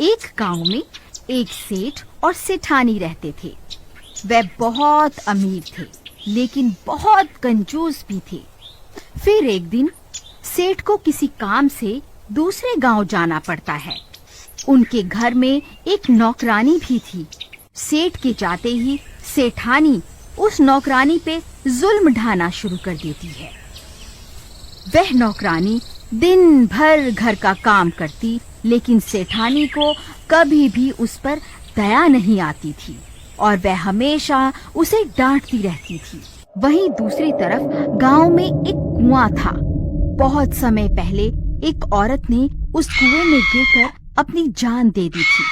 एक गांव में एक सेठ और सेठानी रहते थे। वे बहुत अमीर थे, लेकिन बहुत कंजूस भी थे। फिर एक दिन सेठ को किसी काम से दूसरे गांव जाना पड़ता है। उनके घर में एक नौकरानी भी थी। सेठ के जाते ही सेठानी उस नौकरानी पे जुल्म ढाना शुरू कर देती है। वह नौकरानी दिन भर घर का काम करती, लेकिन सेठानी को कभी भी उस पर दया नहीं आती थी और वह हमेशा उसे डांटती रहती थी। वहीं दूसरी तरफ गांव में एक कुआं था। बहुत समय पहले एक औरत ने उस कुएं में गिरकर अपनी जान दे दी थी।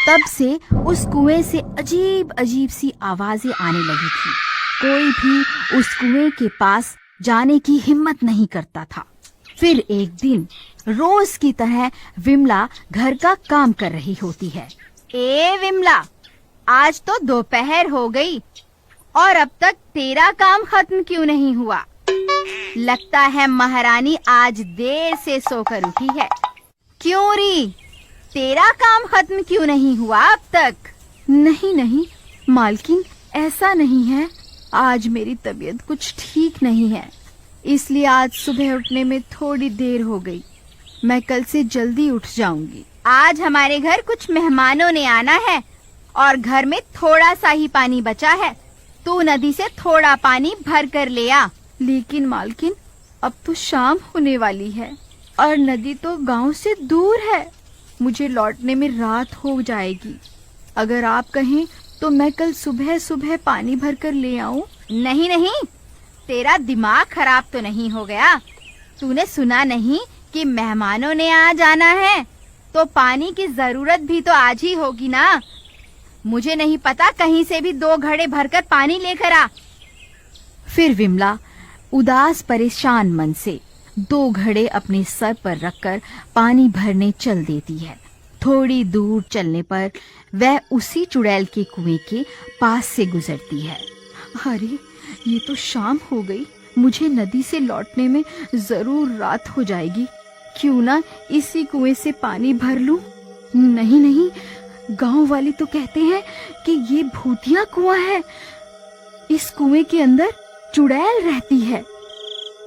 तब से उस कुएं से अजीब अजीब सी आवाजें आने लगी थी। कोई भी उस कुएं के पास जाने की हिम्मत नहीं करता था। फिर एक दिन रोज की तरह विमला घर का काम कर रही होती है। ए विमला, आज तो दोपहर हो गई और अब तक तेरा काम खत्म क्यों नहीं हुआ? लगता है महारानी आज देर से सोकर उठी है। क्यों री, तेरा काम खत्म क्यों नहीं हुआ अब तक? नहीं नहीं मालकिन, ऐसा नहीं है। आज मेरी तबीयत कुछ ठीक नहीं है, इसलिए आज सुबह उठने में थोड़ी देर हो गई। मैं कल से जल्दी उठ जाऊंगी। आज हमारे घर कुछ मेहमानों ने आना है और घर में थोड़ा सा ही पानी बचा है। तू नदी से थोड़ा पानी भर कर ले आ। लेकिन मालकिन, अब तो शाम होने वाली है और नदी तो गांव से दूर है। मुझे लौटने में रात हो जाएगी। अगर आप कहें तो मैं कल सुबह सुबह पानी भर कर ले आऊं। नहीं नहीं, तेरा दिमाग खराब तो नहीं हो गया? तूने सुना नहीं कि मेहमानों ने आ जाना है, तो पानी की जरूरत भी तो आज ही होगी ना। मुझे नहीं पता, कहीं से भी 2 घड़े भरकर पानी लेकर आ। फिर विमला उदास परेशान मन से 2 घड़े अपने सर पर रखकर पानी भरने चल देती है। थोड़ी दूर चलने पर वह उसी चुड़ैल के कुएं के पास से गुजरती है। अरे, ये तो शाम हो गई। मुझे नदी से लौटने में जरूर रात हो जाएगी। क्यों ना इसी कुएं से पानी भर लूं? नहीं नहीं, गांव वाले तो कहते हैं कि ये भूतिया कुआं है। इस कुएं के अंदर चुड़ैल रहती है।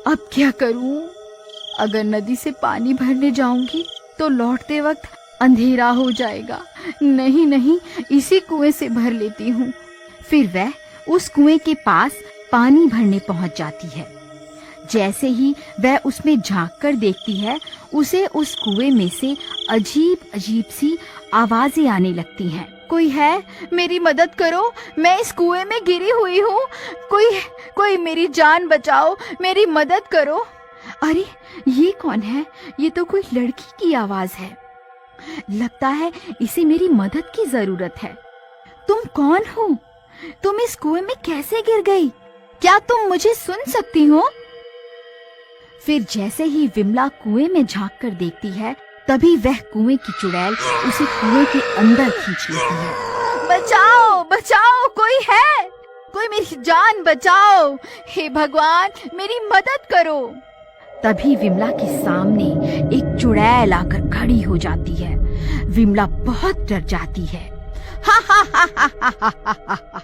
अब क्या करूं? अगर नदी से पानी भरने जाऊंगी तो लौटते वक्त अंधेरा हो जाएगा। नहीं नहीं, इसी कुएं से भर लेती हूँ। फिर वह उस कुएं के पास पानी भरने पहुंच जाती है। जैसे ही वह उसमें झांक कर देखती है, उसे उस कुएं में से अजीब अजीब सी आवाजें आने लगती हैं। कोई है? मेरी मदद करो, मैं इस कुएं में गिरी हुई हूँ। कोई मेरी जान बचाओ, मेरी मदद करो। अरे, ये कौन है? ये तो कोई लड़की की आवाज है। लगता है इसे मेरी मदद की जरूरत है। तुम कौन हो? तुम इस कुएं में कैसे गिर गई? क्या तुम मुझे सुन सकती हो? फिर जैसे ही विमला कुएं में झांक कर देखती है, तभी वह कुएं की चुड़ैल उसे कुएं के अंदर खींच लेती है। बचाओ बचाओ, कोई है? कोई मेरी जान बचाओ। हे भगवान, मेरी मदद करो। तभी विमला के सामने एक चुड़ैल आकर खड़ी हो जाती है। विमला बहुत डर जाती है। हा हा हा हा हा हा हा हा।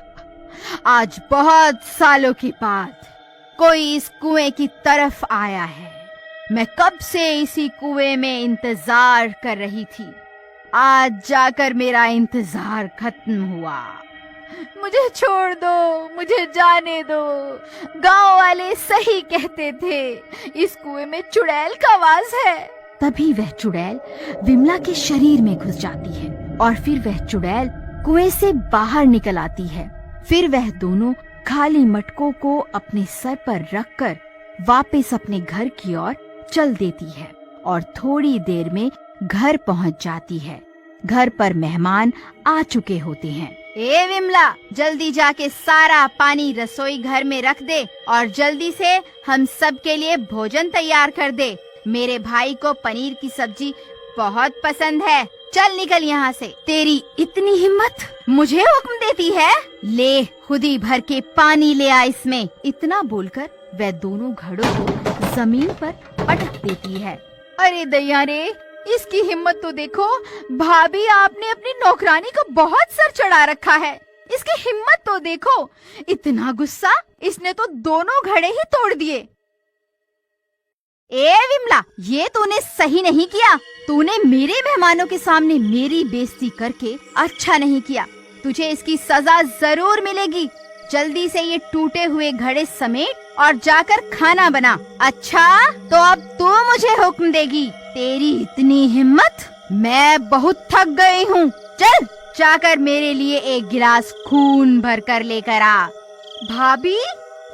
आज बहुत सालों के बाद कोई इस कुएं की तरफ आया है। मैं कब से इसी कुएं में इंतजार कर रही थी। आज जाकर मेरा इंतजार खत्म हुआ। मुझे छोड़ दो, मुझे जाने दो। गांव वाले सही कहते थे, इस कुएं में चुड़ैल का वास है। तभी वह चुड़ैल विमला के शरीर में घुस जाती है और फिर वह चुड़ैल कुएं से बाहर निकल आती है। फिर वह दोनों खाली मटकों को अपने सर पर रखकर वापस अपने घर की ओर चल देती है और थोड़ी देर में घर पहुंच जाती है। घर पर मेहमान आ चुके होते हैं। ए विमला, जल्दी जाके सारा पानी रसोई घर में रख दे और जल्दी से हम सब के लिए भोजन तैयार कर दे। मेरे भाई को पनीर की सब्जी बहुत पसंद है। चल निकल यहाँ से। तेरी इतनी हिम्मत, मुझे हुक्म देती है? ले, खुद ही भर के पानी ले आ इसमें। इतना बोलकर वह दोनों घड़ों को जमीन पर पटक देती है। अरे दैया रे, इसकी हिम्मत तो देखो। भाभी, आपने अपनी नौकरानी को बहुत सर चढ़ा रखा है। इसकी हिम्मत तो देखो। इतना गुस्सा, इसने तो दोनों घड़े ही तोड़ दिए। ए विमला, ये तूने सही नहीं किया। तूने मेरे मेहमानों के सामने मेरी बेइज्जती करके अच्छा नहीं किया। तुझे इसकी सजा जरूर मिलेगी। जल्दी से ये टूटे हुए घड़े समेट और जाकर खाना बना। अच्छा, तो अब तू मुझे हुक्म देगी? तेरी इतनी हिम्मत? मैं बहुत थक गई हूँ। चल, जाकर मेरे लिए एक गिलास खून भर कर लेकर आ। भाभी,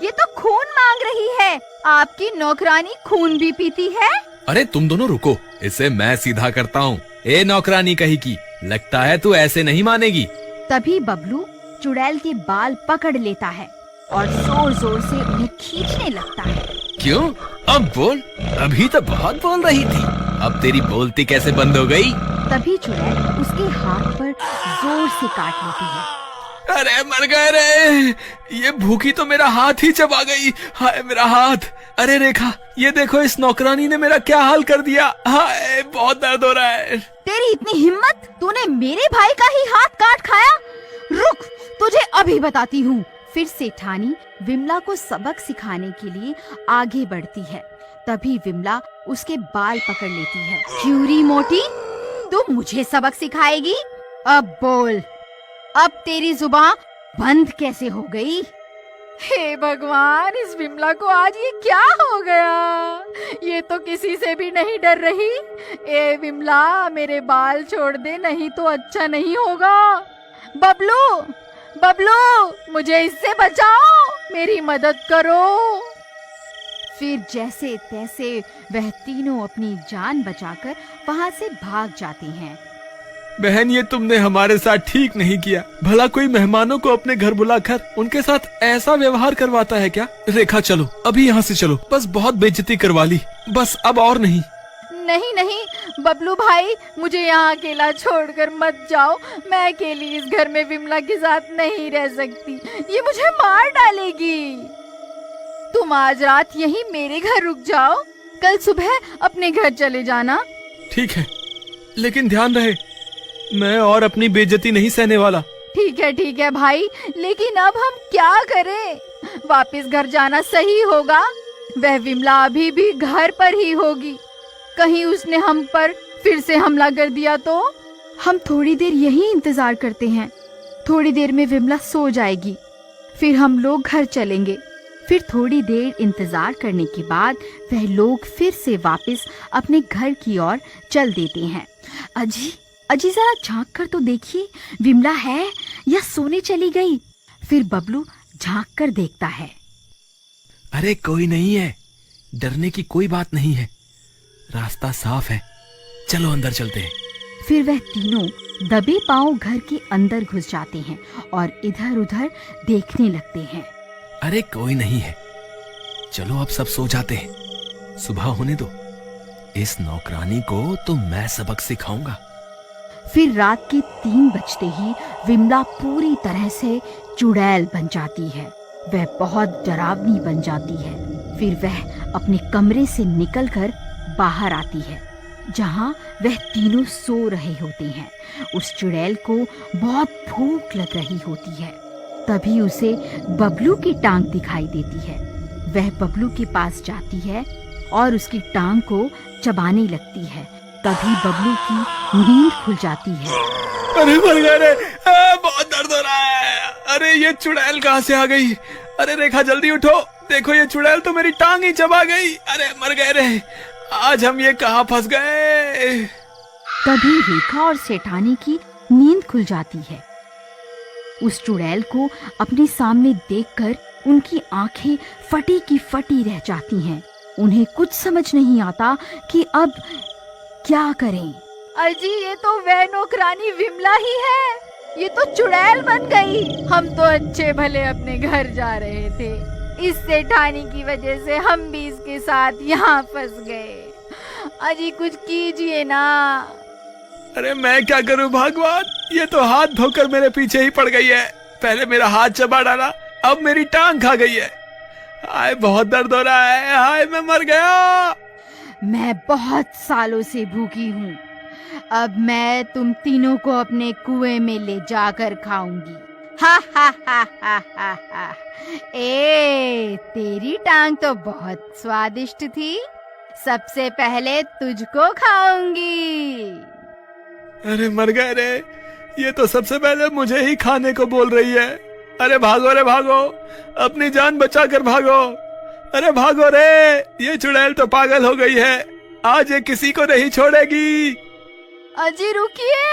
ये तो खून मांग रही है। आपकी नौकरानी खून भी पीती है? अरे तुम दोनों रुको, इसे मैं सीधा करता हूँ। ए नौकरानी कहीं की, लगता है तू ऐसे नहीं मानेगी। तभी बबलू चुड़ैल के बाल पकड़ लेता है और जोर जोर से उन्हें खींचने लगता है। क्यों? अब बोल। अभी तो बहुत बोल रही थी, अब तेरी बोलती कैसे बंद हो गई? तभी चुड़ैल उसके हाथ पर जोर से काट लेती है। अरे मर गए रे, ये भूखी तो मेरा हाथ ही चबा गई। हाय मेरा हाथ। अरे रेखा, ये देखो इस नौकरानी ने मेरा क्या हाल कर दिया। हाय, बहुत दर्द हो रहा है। तेरी इतनी हिम्मत, तूने मेरे भाई का ही हाथ काट खाया? रुक, तुझे अभी बताती हूँ। फिर सेठानी विमला को सबक सिखाने के लिए आगे बढ़ती है। तभी विमला उसके बाल पकड़ लेती है। क्यूरी मोटी, तू मुझे सबक सिखाएगी? अब बोल, अब तेरी जुबान बंद कैसे हो गई? हे भगवान, इस विमला को आज ये क्या हो गया? ये तो किसी से भी नहीं डर रही। ए विमला, मेरे बाल छोड़ दे, नहीं तो अच्छा नहीं होगा। बबलू, बबलू, मुझे इससे बचाओ, मेरी मदद करो। फिर जैसे तैसे वह तीनों अपनी जान बचाकर वहाँ से भाग जाते हैं। बहन, ये तुमने हमारे साथ ठीक नहीं किया। भला कोई मेहमानों को अपने घर बुलाकर उनके साथ ऐसा व्यवहार करवाता है क्या? रेखा, चलो अभी यहाँ से चलो। बस बहुत बेइज्जती करवा ली, बस अब और नहीं। नहीं नहीं बबलू भाई, मुझे यहाँ अकेला छोड़कर मत जाओ। मैं अकेली इस घर में विमला के साथ नहीं रह सकती, ये मुझे मार डालेगी। तुम आज रात यहीं मेरे घर रुक जाओ, कल सुबह अपने घर चले जाना। ठीक है, लेकिन ध्यान रहे, मैं और अपनी बेइज्जती नहीं सहने वाला। ठीक है भाई, लेकिन अब हम क्या करें? वापस घर जाना सही होगा। वह विमला अभी भी घर पर ही होगी। कहीं उसने हम पर फिर से हमला कर दिया तो? हम थोड़ी देर यहीं इंतजार करते हैं। थोड़ी देर में विमला सो जाएगी, फिर हम लोग घर चलेंगे। फिर थोड़ी देर इंतजार करने के बाद वह लोग फिर से वापस अपने घर की ओर चल देते हैं। अजी जरा झांक कर तो देखिए, विमला है या सोने चली गई? फिर बबलू झांक कर देखता है। अरे कोई नहीं है, डरने की कोई बात नहीं है, रास्ता साफ है, चलो अंदर चलते हैं। फिर वह तीनों दबे पांव घर के अंदर घुस जाते हैं और इधर उधर देखने लगते हैं। अरे कोई नहीं है, चलो अब सब सो जाते हैं, सुबह होने दो। इस नौकरानी को तो मैं सबक सिखाऊंगा। फिर रात के 3 बजते ही विमला पूरी तरह से चुड़ैल बन जाती है। वह बहुत डरावनी बन जाती है। फिर वह अपने कमरे से निकलकर बाहर आती है, जहाँ वह तीनों सो रहे होते हैं। उस चुड़ैल को बहुत भूख लग रही होती है। तभी उसे बबलू की टांग दिखाई देती है। वह बबलू के पास जाती है और उसकी टांग को चबाने लगती है। तभी बबलू की नींद खुल जाती है। अरे मर गए रे, बहुत दर्द हो रहा है। अरे ये चुड़ैल कहाँ से आ गई? अरे रेखा जल्दी उठो, देखो ये चुड़ैल तो मेरी टांग ही चबा गई। अरे मर गए रे, आज हम ये कहाँ फंस गए? तभी रेखा और सेठानी की नींद खुल जाती है। उस चुड़ैल को अपने सामने देखकर उनकी आंखें फटी की फटी रह जाती हैं। उन्हें कुछ समझ नहीं आता कि अब क्या करें। अजी, ये तो वह नौकरानी विमला ही है। ये तो चुड़ैल बन गई। हम तो अच्छे भले अपने घर जा रहे थे, इस सेठानी की वजह से हम भी इसके साथ यहाँ फंस गए। अजी कुछ कीजिए ना। अरे मैं क्या करूं भगवान, ये तो हाथ धोकर मेरे पीछे ही पड़ गई है। पहले मेरा हाथ चबा डाला, अब मेरी टांग खा गई है। हाय बहुत दर्द हो रहा है, हाय मैं मर गया। मैं बहुत सालों से भूखी हूँ। अब मैं तुम तीनों को अपने कुएं में ले जाकर खाऊंगी। हा हा हा हा हा हा। तेरी टांग तो बहुत स्वादिष्ट थी, सबसे पहले तुझको खाऊंगी। अरे मर गए रे, ये तो सबसे पहले मुझे ही खाने को बोल रही है। अरे भागो रे भागो, अपनी जान बचा कर भागो। अरे भागो रे, ये चुड़ैल तो पागल हो गई है, आज ये किसी को नहीं छोड़ेगी। अजी रुकिए,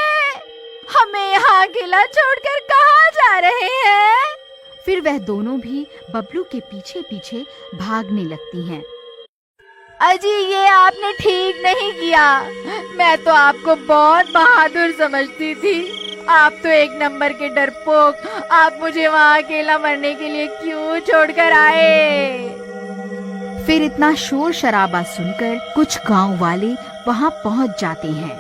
हमें यहाँ अकेला छोड़कर कहाँ जा रहे हैं? फिर वह दोनों भी बबलू के पीछे पीछे भागने लगती हैं। अजी ये आपने ठीक नहीं किया, मैं तो आपको बहुत बहादुर समझती थी। आप तो एक नंबर के डरपोक, आप मुझे वहाँ अकेला मरने के लिए क्यों छोड़कर आए? फिर इतना शोर शराबा सुनकर कुछ गांव वाले वहाँ पहुँच जाते हैं।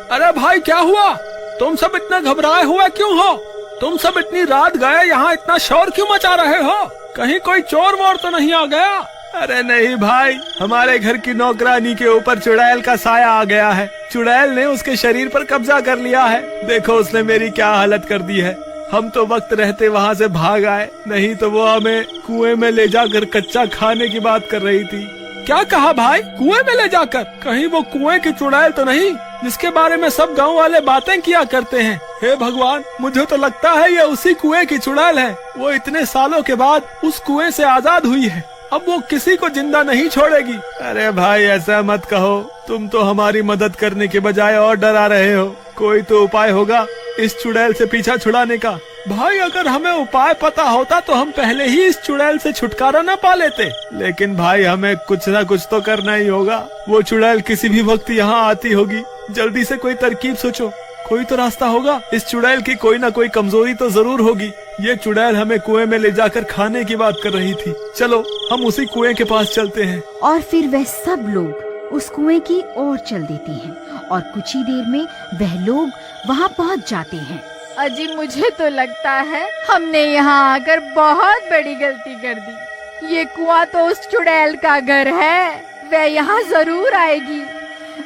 अरे भाई क्या हुआ? तुम सब इतना घबराए हुए क्यों हो? तुम सब इतनी रात गए यहाँ इतना शोर क्यों मचा रहे हो? कहीं कोई चोर वोर तो नहीं आ गया? अरे नहीं भाई, हमारे घर की नौकरानी के ऊपर चुड़ैल का साया आ गया है। चुड़ैल ने उसके शरीर पर कब्जा कर लिया है। देखो उसने मेरी क्या हालत कर दी है। हम तो वक्त रहते वहाँ से भाग आए, नहीं तो वो हमें कुएं में ले जाकर कच्चा खाने की बात कर रही थी। क्या कहा भाई? कुएं में ले जाकर? कहीं वो कुएं की चुड़ैल तो नहीं जिसके बारे में सब गांव वाले बातें किया करते हैं? हे भगवान, मुझे तो लगता है ये उसी कुएं की चुड़ैल है। वो इतने सालों के बाद उस कुएं से आजाद हुई है, अब वो किसी को जिंदा नहीं छोड़ेगी। अरे भाई ऐसा मत कहो, तुम तो हमारी मदद करने के बजाय और डरा रहे हो। कोई तो उपाय होगा इस चुड़ैल से पीछा छुड़ाने का। भाई अगर हमें उपाय पता होता तो हम पहले ही इस चुड़ैल से छुटकारा न पा लेते। लेकिन भाई हमें कुछ ना कुछ तो करना ही होगा। वो चुड़ैल किसी भी वक्त यहाँ आती होगी, जल्दी से कोई तरकीब सोचो। कोई तो रास्ता होगा। इस चुड़ैल की कोई ना कोई कमजोरी तो जरूर होगी। ये चुड़ैल हमें कुएं में ले जाकर खाने की बात कर रही थी। चलो हम उसी कुएं के पास चलते हैं। और फिर वह सब लोग उस कुएं की ओर चल देते हैं और कुछ ही देर में वह लोग वहाँ पहुँच जाते हैं। अजी मुझे तो लगता है हमने यहाँ आकर बहुत बड़ी गलती कर दी। ये कुआं तो उस चुड़ैल का घर है, वह यहाँ जरूर आएगी।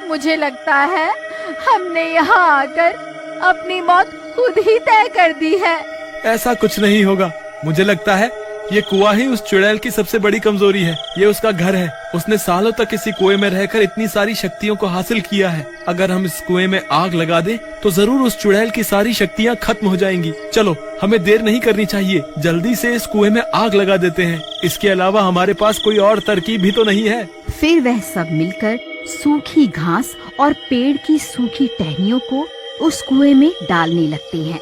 मुझे लगता है हमने यहाँ आकर अपनी मौत खुद ही तय कर दी है। ऐसा कुछ नहीं होगा, मुझे लगता है ये कुआं ही उस चुड़ैल की सबसे बड़ी कमजोरी है। ये उसका घर है। उसने सालों तक इसी कुएं में रहकर इतनी सारी शक्तियों को हासिल किया है। अगर हम इस कुएं में आग लगा दें तो जरूर उस चुड़ैल की सारी शक्तियां खत्म हो जाएंगी। चलो हमें देर नहीं करनी चाहिए, जल्दी से इस कुएं में आग लगा देते हैं। इसके अलावा हमारे पास कोई और तरकीब भी तो नहीं है। फिर वह सब मिलकर सूखी घास और पेड़ की सूखी टहनियों को उस कुएं में डालने लगते हैं।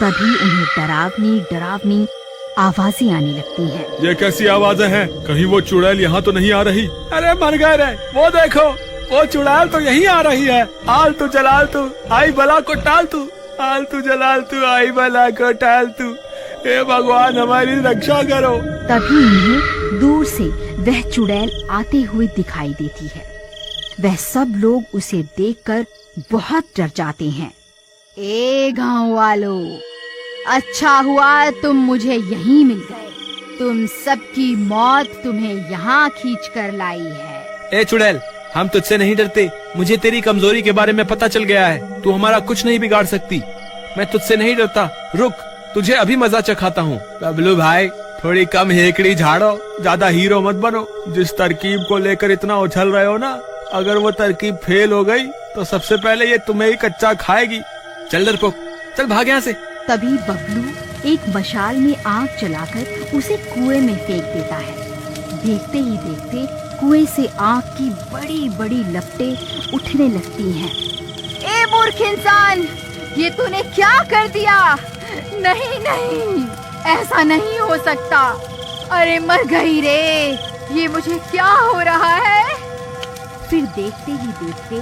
तभी उन्हें डरावनी डरावनी आवाजें आने लगती हैं। ये कैसी आवाजें हैं? कहीं वो चुड़ैल यहाँ तो नहीं आ रही? अरे मर गए रे, वो देखो वो चुड़ैल तो यहीं आ रही है। आल तू जलाल तू आई बला को टाल तू, आल तू जलाल तू आई बला को टाल तू। हे भगवान हमारी रक्षा करो। तभी उन्हें दूर से वह चुड़ैल आते हुए दिखाई देती है। वह सब लोग उसे देखकर बहुत डर जाते हैं। ए गांव वालों, अच्छा हुआ तुम मुझे यहीं मिल गए। तुम सबकी मौत तुम्हें यहाँ खींच कर लाई है। ए चुड़ैल, हम तुझसे नहीं डरते। मुझे तेरी कमजोरी के बारे में पता चल गया है। तू हमारा कुछ नहीं बिगाड़ सकती। मैं तुझसे नहीं डरता। रुक, तुझे अभी मजा चखाता हूँ। बबलू भाई थोड़ी कम हेकड़ी झाड़ो, ज्यादा हीरो मत बनो। जिस तरकीब को लेकर इतना उछल रहे हो ना, अगर वो तरकीब फेल हो गई तो सबसे पहले ये तुम्हें ही कच्चा खाएगी। चल डरपोक, चल भाग यहाँ से। तभी बबलू एक मशाल में आग जलाकर उसे कुएं में फेंक देता है। देखते ही देखते कुएं से आग की बड़ी बड़ी लपटें उठने लगती हैं। ए मूर्ख इंसान, ये तूने क्या कर दिया? नहीं नहीं, ऐसा नहीं हो सकता। अरे मर गई रे, ये मुझे क्या हो रहा है? फिर देखते ही देखते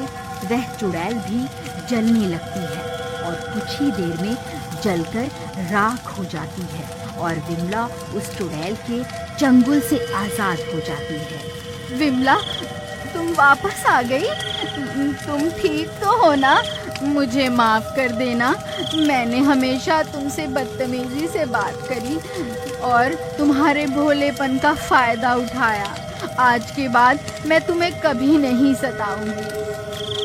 वह चुड़ैल भी जलने लगती है और कुछ ही देर में जलकर राख हो जाती है और विमला उस चुड़ैल के चंगुल से आजाद हो जाती है। विमला, तुम वापस आ गई? तुम ठीक तो हो ना? मुझे माफ कर देना, मैंने हमेशा तुमसे बदतमीजी से बात करी और तुम्हारे भोलेपन का फायदा उठाया। आज के बाद मैं तुम्हें कभी नहीं सताऊंगी।